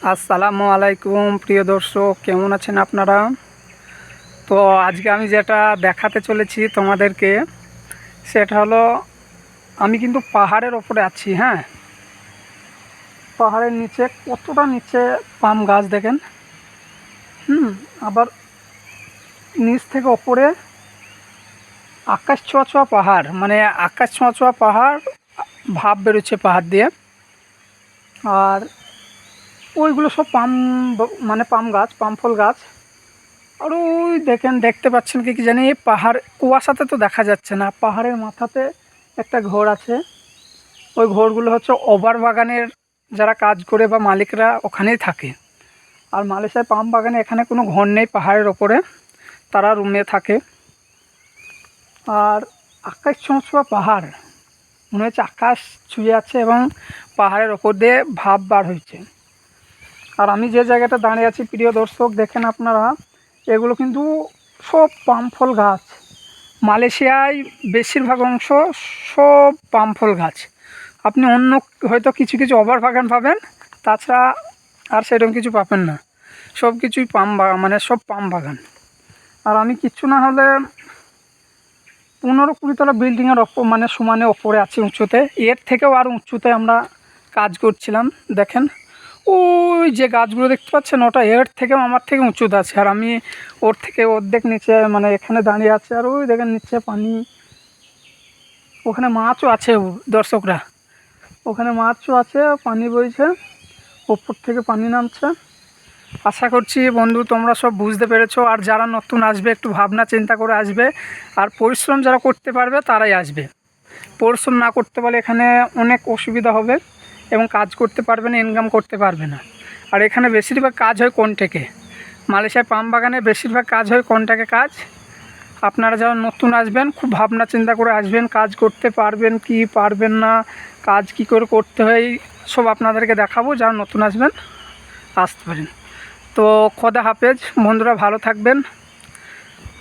আসসালামু আলাইকুম প্রিয় দর্শক, কেমন আছেন আপনারা? তো আজকে আমি যেটা দেখাতে চলেছি তোমাদেরকে সেটা হলো, আমি কিন্তু পাহাড়ের ওপরে আছি। হ্যাঁ, পাহাড়ের নিচে কতটা নিচে পাম গাছ দেখেন। আবার নিচ থেকে ওপরে আকাশ ছোঁয়া ছোঁয়া পাহাড়, মানে আকাশ ছোঁয়া ছোঁয়া পাহাড় ভাব বেরোচ্ছে পাহাড় দিয়ে। আর ওইগুলো সব পাম, মানে পাম গাছ, পাম ফল গাছ। আর ওই দেখতে পাচ্ছেন কি কি জানি, পাহাড় কুয়াশাতে তো দেখা যাচ্ছে না, পাহাড়ের মাথাতে একটা ঘর আছে। ওই ঘরগুলো হচ্ছে ওভার বাগানের যারা কাজ করে বা মালিকরা ওখানেই থাকে। আর মালয়েশিয়ার পাম বাগানে এখানে কোনো ঘর নেই পাহাড়ের ওপরে, তারা রুমে থাকে। আর আকাশ ছোঁয়া পাহাড়, মনে হচ্ছে আকাশ ছুঁয়ে আছে এবং পাহাড়ের ওপর দিয়ে ভাব বার হয়েছে। আর আমি যে জায়গাটা দাঁড়িয়ে আছি প্রিয় দর্শক, দেখেন আপনারা, এগুলো কিন্তু সব পাম ফল গাছ। মালয়েশিয়ায় বেশিরভাগ অংশ সব পাম ফল গাছ। আপনি অন্য হয়তো কিছু কিছু ওভার বাগান পাবেন, তাছাড়া আর সেরকম কিছু পাবেন না। সব কিছুই পাম বাগান, মানে সব পাম বাগান। আর আমি কিচ্ছু না হলে 15-20 তলা বিল্ডিংয়ের মানে সমানে ওপরে আছি, উঁচুতে। এর থেকেও আর উঁচুতে আমরা কাজ করছিলাম। দেখেন ওই যে গাছগুলো দেখতে পাচ্ছেন, ওটা এর থেকেও আমার থেকে উঁচুতে আছে। আর আমি ওর থেকে অর্ধেক নিচে, মানে এখানে দাঁড়িয়ে আছে। আর ওই দেখেন নিচে পানি, ওখানে মাছও আছে দর্শকরা, ওখানে মাছও আছে, পানি বইছে, ওপর থেকে পানি নামছে। আশা করছি বন্ধু তোমরা সব বুঝতে পেরেছো। আর যারা নতুন আসবে একটু ভাবনা চিন্তা করে আসবে। আর পরিশ্রম যারা করতে পারবে তারাই আসবে। পরিশ্রম না করতে পারলে এখানে অনেক অসুবিধা হবে এবং কাজ করতে পারবে না, ইনকাম করতে পারবে না। আর এখানে বেশিরভাগ কাজ হয় কন্ট্রাক্টে। মালয়েশিয়ার পাম বাগানে বেশিরভাগ কাজ হয় কন্ট্রাক্টে কাজ। আপনারা যারা নতুন আসবেন খুব ভাবনা চিন্তা করে আসবেন, কাজ করতে পারবেন কি পারবেন না, কাজ কি করে করতে হয় সব আপনাদেরকে দেখাবো। যারা নতুন আসবেন আসতে পারেন। তো খোদা হাফেজ বন্ধুরা, ভালো থাকবেন।